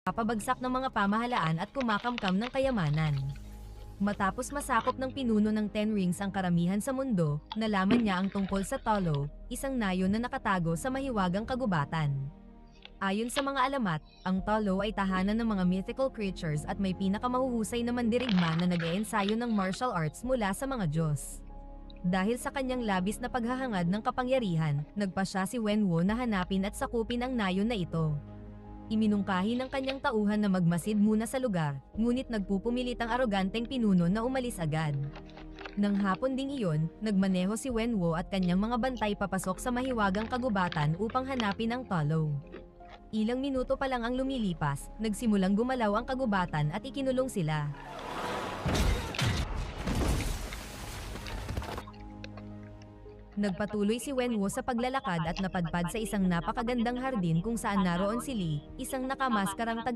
papabagsak ng mga pamahalaan at kumakamkam ng kayamanan. Matapos masakop ng pinuno ng Ten Rings ang karamihan sa mundo, nalaman niya ang tungkol sa Tolo, isang nayon na nakatago sa mahiwagang kagubatan. Ayon sa mga alamat, ang Tolo ay tahanan ng mga mythical creatures at may pinakamahuhusay na mandirigma na nag-eensayo ng martial arts mula sa mga Diyos. Dahil sa kanyang labis na paghahangad ng kapangyarihan, nagpasya si Wenwu na hanapin at sakupin ang nayon na ito. Iminungkahi ng kanyang tauhan na magmasid muna sa lugar, ngunit nagpupumilit ang aroganteng pinuno na umalis agad. Nang hapon ding iyon, nagmaneho si Wenwu at kanyang mga bantay papasok sa mahiwagang kagubatan upang hanapin ang Tolo. Ilang minuto pa lang ang lumilipas, nagsimulang gumalaw ang kagubatan at ikinulong sila. Nagpatuloy si Wenwu sa paglalakad at napadpad sa isang napakagandang hardin kung saan naroon si Li, isang nakamaskarang